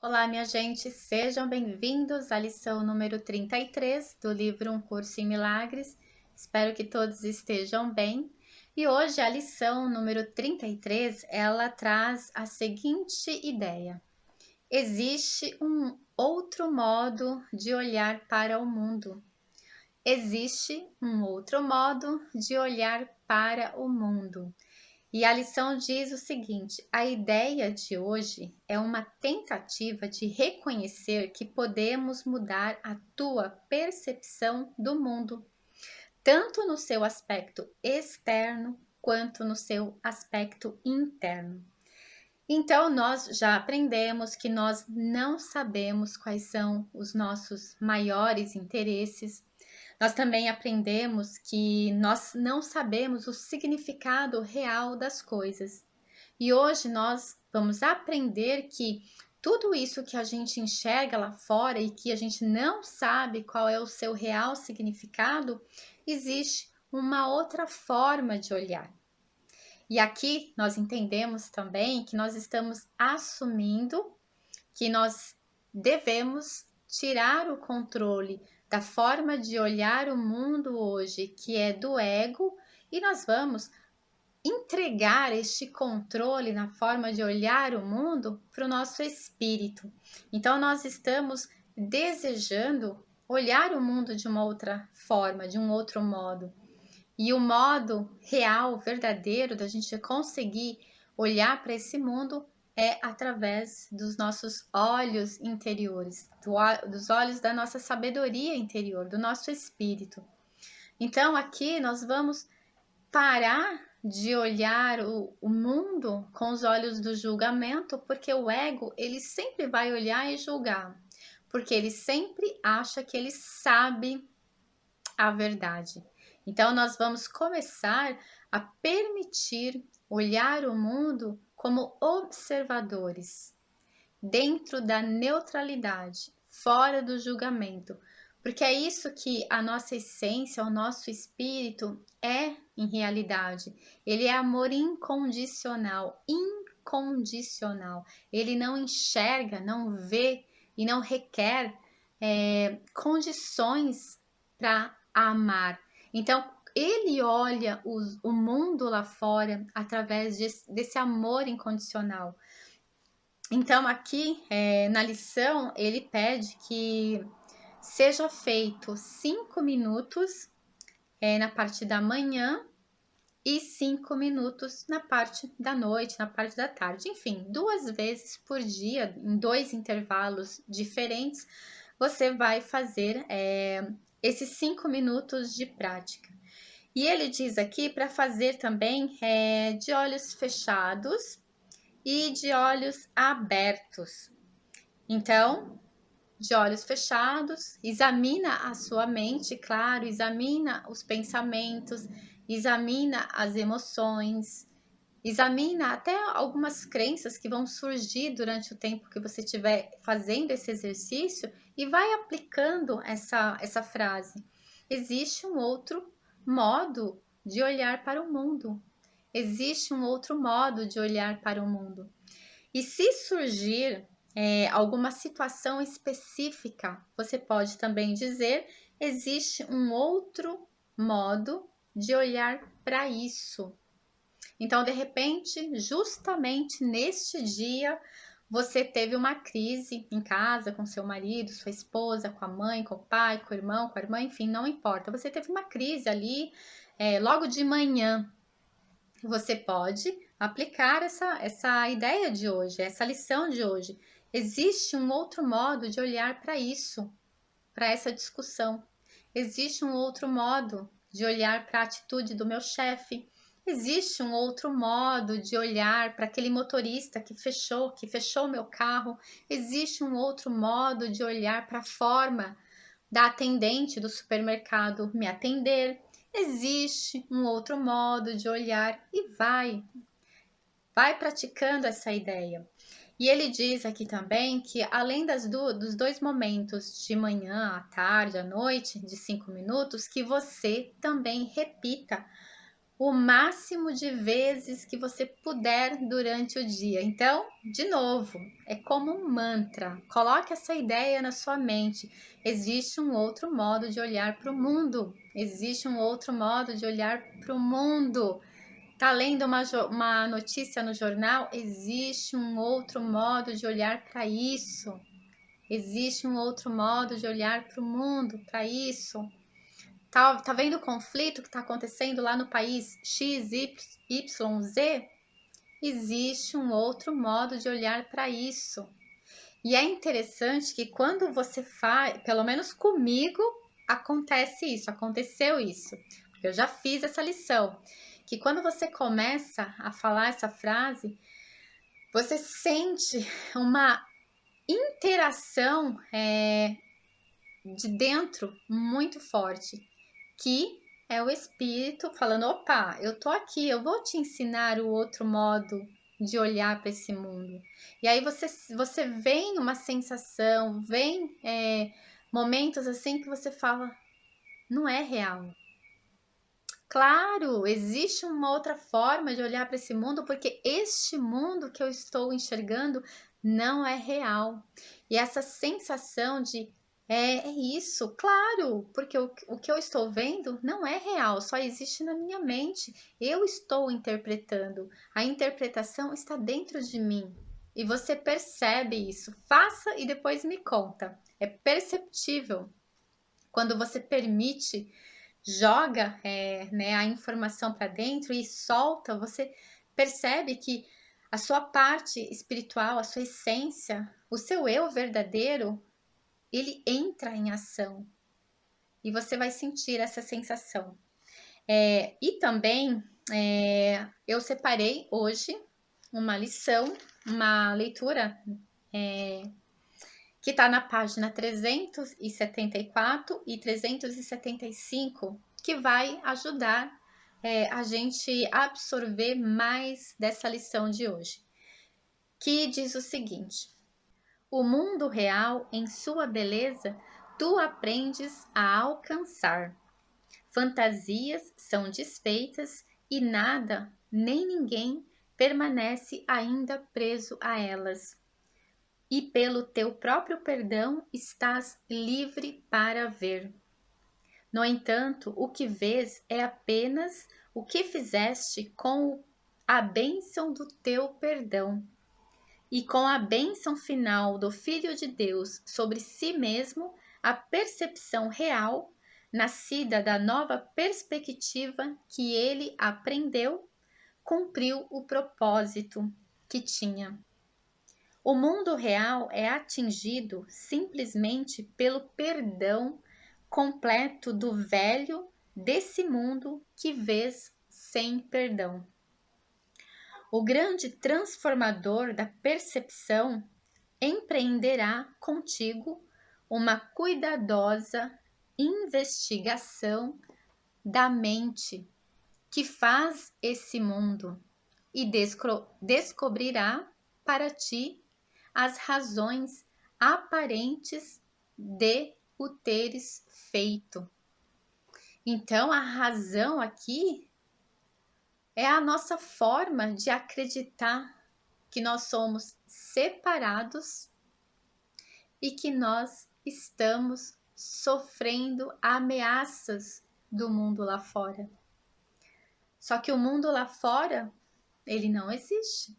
Olá, minha gente, sejam bem-vindos à lição número 33 do livro Um Curso em Milagres. Espero que todos estejam bem. E hoje a lição número 33, ela traz a seguinte ideia: existe um outro modo de olhar para o mundo. Existe um outro modo de olhar para o mundo. E a lição diz o seguinte: a ideia de hoje é uma tentativa de reconhecer que podemos mudar a tua percepção do mundo, tanto no seu aspecto externo quanto no seu aspecto interno. Então, nós já aprendemos que nós não sabemos quais são os nossos maiores interesses. Nós também aprendemos que nós não sabemos o significado real das coisas. E hoje nós vamos aprender que tudo isso que a gente enxerga lá fora e que a gente não sabe qual é o seu real significado, existe uma outra forma de olhar. E aqui nós entendemos também que nós estamos assumindo que nós devemos tirar o controle da forma de olhar o mundo hoje, que é do ego, e nós vamos entregar este controle na forma de olhar o mundo para o nosso espírito. Então, nós estamos desejando olhar o mundo de uma outra forma, de um outro modo. E o modo real, verdadeiro, da gente conseguir olhar para esse mundo é através dos nossos olhos interiores, dos olhos da nossa sabedoria interior, do nosso espírito. Então, aqui nós vamos parar de olhar o mundo com os olhos do julgamento, porque o ego, ele sempre vai olhar e julgar, porque ele sempre acha que ele sabe a verdade. Então, nós vamos começar a permitir olhar o mundo como observadores, dentro da neutralidade, fora do julgamento, porque é isso que a nossa essência, o nosso espírito é em realidade. Ele é amor incondicional, incondicional. Ele não enxerga, não vê e não requer condições para amar. Então, ele olha o mundo lá fora através desse amor incondicional. Então, aqui na lição, ele pede que seja feito 5 minutos na parte da manhã e 5 minutos na parte da noite, na parte da tarde. Enfim, 2 vezes por dia, em 2 intervalos diferentes, você vai fazer esses 5 minutos de prática. E ele diz aqui para fazer também de olhos fechados e de olhos abertos. Então, de olhos fechados, examina a sua mente, claro, examina os pensamentos, examina as emoções, examina até algumas crenças que vão surgir durante o tempo que você estiver fazendo esse exercício e vai aplicando essa frase. Existe um outro modo de olhar para o mundo. Existe um outro modo de olhar para o mundo. E se surgir alguma situação específica, você pode também dizer: existe um outro modo de olhar para isso. Então, de repente, justamente neste dia, você teve uma crise em casa com seu marido, sua esposa, com a mãe, com o pai, com o irmão, com a irmã, enfim, não importa. Você teve uma crise ali logo de manhã. Você pode aplicar essa ideia de hoje, essa lição de hoje. Existe um outro modo de olhar para isso, para essa discussão. Existe um outro modo de olhar para a atitude do meu chefe. Existe um outro modo de olhar para aquele motorista que fechou o meu carro. Existe um outro modo de olhar para a forma da atendente do supermercado me atender. Existe um outro modo de olhar e vai praticando essa ideia. E ele diz aqui também que além dos 2 momentos de manhã, à tarde, à noite, de 5 minutos, que você também repita o máximo de vezes que você puder durante o dia. Então, de novo, é como um mantra. Coloque essa ideia na sua mente. Existe um outro modo de olhar para o mundo. Existe um outro modo de olhar para o mundo. Tá lendo uma notícia no jornal? Existe um outro modo de olhar para isso. Existe um outro modo de olhar para o mundo, para isso. Tá vendo o conflito que está acontecendo lá no país X, Y, Z? Existe um outro modo de olhar para isso. E é interessante que quando você faz, pelo menos comigo, aconteceu isso. Porque eu já fiz essa lição. Que quando você começa a falar essa frase, você sente uma interação de dentro muito forte, que é o espírito falando: opa, eu tô aqui, eu vou te ensinar o outro modo de olhar para esse mundo. E aí você vem uma sensação, vem momentos assim que você fala: não é real. Claro, existe uma outra forma de olhar para esse mundo, porque este mundo que eu estou enxergando não é real. E essa sensação de é isso, claro, porque o que eu estou vendo não é real, só existe na minha mente. Eu estou interpretando. A interpretação está dentro de mim. E você percebe isso. Faça e depois me conta. É perceptível quando você permite, joga a informação para dentro e solta, você percebe que a sua parte espiritual, a sua essência, o seu eu verdadeiro, ele entra em ação e você vai sentir essa sensação. E também eu separei hoje uma lição, uma leitura que está na página 374 e 375, que vai ajudar a gente a absorver mais dessa lição de hoje, que diz o seguinte: o mundo real, em sua beleza, tu aprendes a alcançar. Fantasias são desfeitas e nada, nem ninguém, permanece ainda preso a elas. E pelo teu próprio perdão estás livre para ver. No entanto, o que vês é apenas o que fizeste com a bênção do teu perdão. E com a bênção final do Filho de Deus sobre si mesmo, a percepção real, nascida da nova perspectiva que ele aprendeu, cumpriu o propósito que tinha. O mundo real é atingido simplesmente pelo perdão completo do velho desse mundo que vês sem perdão. O grande transformador da percepção empreenderá contigo uma cuidadosa investigação da mente que faz esse mundo e descobrirá para ti as razões aparentes de o teres feito. Então, a razão aqui é a nossa forma de acreditar que nós somos separados e que nós estamos sofrendo ameaças do mundo lá fora. Só que o mundo lá fora, ele não existe.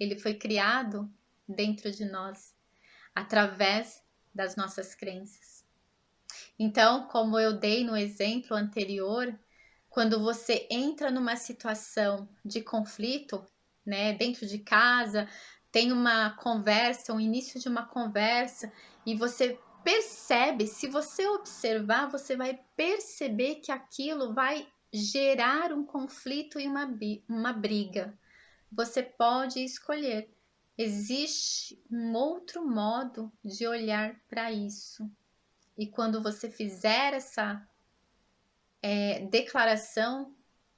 Ele foi criado dentro de nós, através das nossas crenças. Então, como eu dei no exemplo anterior, quando você entra numa situação de conflito, dentro de casa, tem uma conversa, o início de uma conversa, e você percebe, se você observar, você vai perceber que aquilo vai gerar um conflito e uma briga. Você pode escolher. Existe um outro modo de olhar para isso. E quando você fizer essa declaração,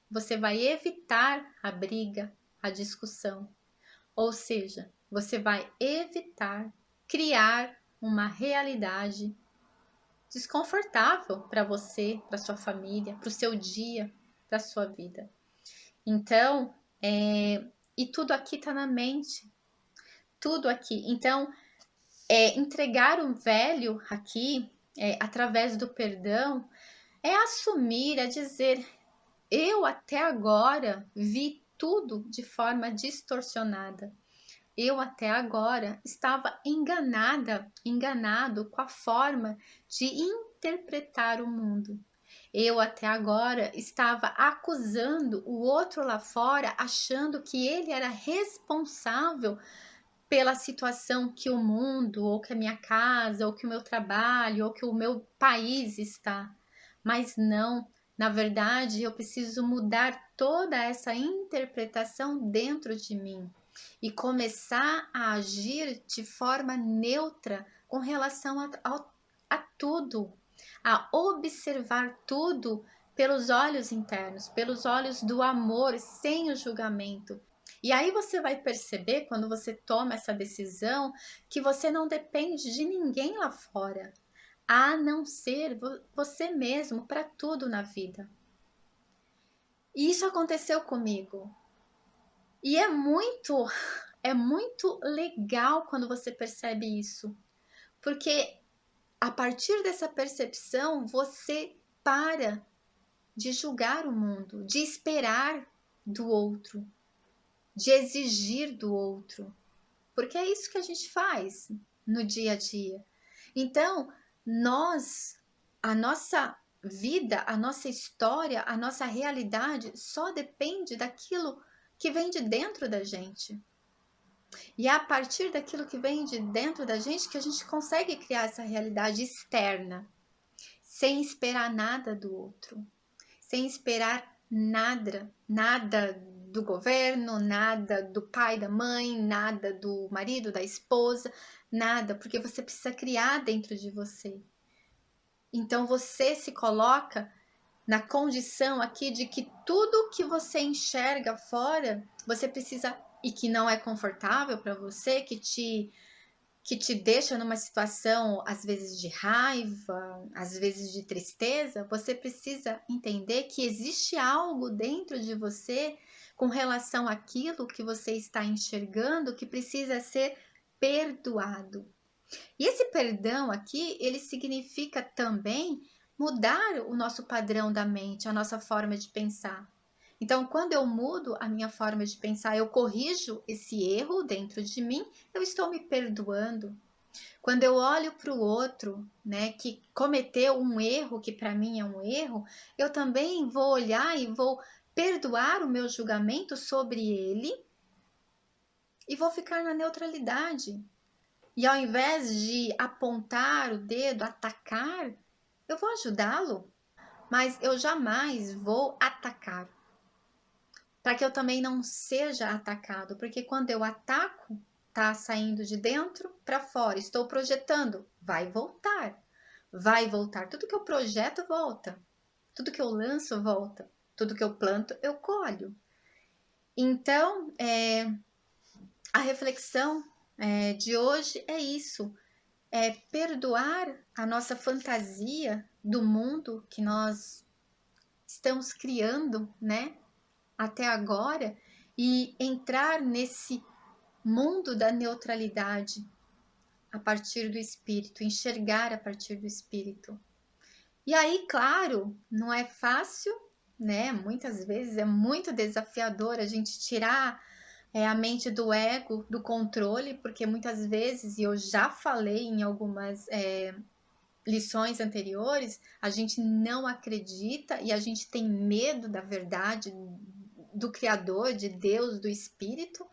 você vai evitar a briga, a discussão. Ou seja, você vai evitar criar uma realidade desconfortável para você, para sua família, para o seu dia, para sua vida. Então, e tudo aqui está na mente, tudo aqui. Então, entregar o velho aqui, através do perdão, é assumir, é dizer: eu até agora vi tudo de forma distorcionada. Eu até agora estava enganado com a forma de interpretar o mundo. Eu até agora estava acusando o outro lá fora, achando que ele era responsável pela situação que o mundo, ou que a minha casa, ou que o meu trabalho, ou que o meu país está. Mas não, na verdade, eu preciso mudar toda essa interpretação dentro de mim e começar a agir de forma neutra com relação a tudo, a observar tudo pelos olhos internos, pelos olhos do amor, sem o julgamento. E aí você vai perceber, quando você toma essa decisão, que você não depende de ninguém lá fora, a não ser você mesmo para tudo na vida. E isso aconteceu comigo. E é muito legal quando você percebe isso, porque a partir dessa percepção você para de julgar o mundo, de esperar do outro, de exigir do outro, porque é isso que a gente faz no dia a dia. Então, a nossa vida, a nossa história, a nossa realidade só depende daquilo que vem de dentro da gente. E é a partir daquilo que vem de dentro da gente que a gente consegue criar essa realidade externa, sem esperar nada do outro, sem esperar nada do governo, nada do pai, da mãe, nada do marido, da esposa, nada, porque você precisa criar dentro de você. Então você se coloca na condição aqui de que tudo que você enxerga fora, você precisa, e que não é confortável para você, que te deixa numa situação, às vezes de raiva, às vezes de tristeza, você precisa entender que existe algo dentro de você com relação àquilo que você está enxergando que precisa ser perdoado. E esse perdão aqui, ele significa também mudar o nosso padrão da mente, a nossa forma de pensar. Então, quando eu mudo a minha forma de pensar, eu corrijo esse erro dentro de mim, eu estou me perdoando. Quando eu olho para o outro, né, que cometeu um erro que para mim é um erro, eu também vou olhar e vou perdoar o meu julgamento sobre ele e vou ficar na neutralidade. E ao invés de apontar o dedo, atacar, eu vou ajudá-lo, mas eu jamais vou atacar. Para que eu também não seja atacado, porque quando eu ataco, tá saindo de dentro para fora, estou projetando, vai voltar. Vai voltar. Tudo que eu projeto volta. Tudo que eu lanço volta. Tudo que eu planto, eu colho. Então, a reflexão de hoje é isso. É perdoar a nossa fantasia do mundo que nós estamos criando, né? Até agora e entrar nesse mundo da neutralidade a partir do espírito, enxergar a partir do espírito. E aí, claro, não é fácil, né? Muitas vezes é muito desafiador a gente tirar a mente do ego, do controle, porque muitas vezes, e eu já falei em algumas lições anteriores, a gente não acredita e a gente tem medo da verdade, do Criador, de Deus, do Espírito,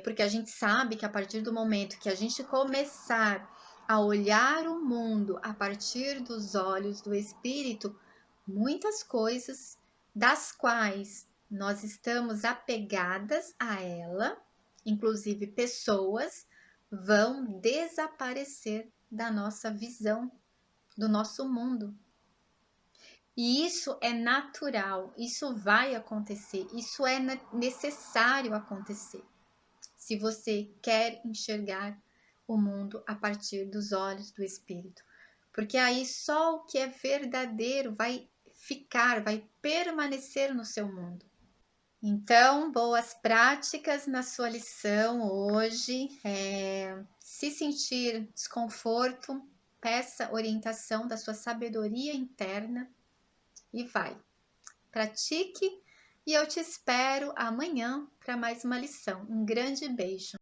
porque a gente sabe que a partir do momento que a gente começar a olhar o mundo a partir dos olhos do Espírito, muitas coisas das quais nós estamos apegadas a ela, inclusive pessoas, vão desaparecer da nossa visão, do nosso mundo. E isso é natural, isso vai acontecer, isso é necessário acontecer. Se você quer enxergar o mundo a partir dos olhos do Espírito. Porque aí só o que é verdadeiro vai ficar, vai permanecer no seu mundo. Então, boas práticas na sua lição hoje. Se sentir desconforto, peça orientação da sua sabedoria interna e vai. Pratique e eu te espero amanhã para mais uma lição. Um grande beijo.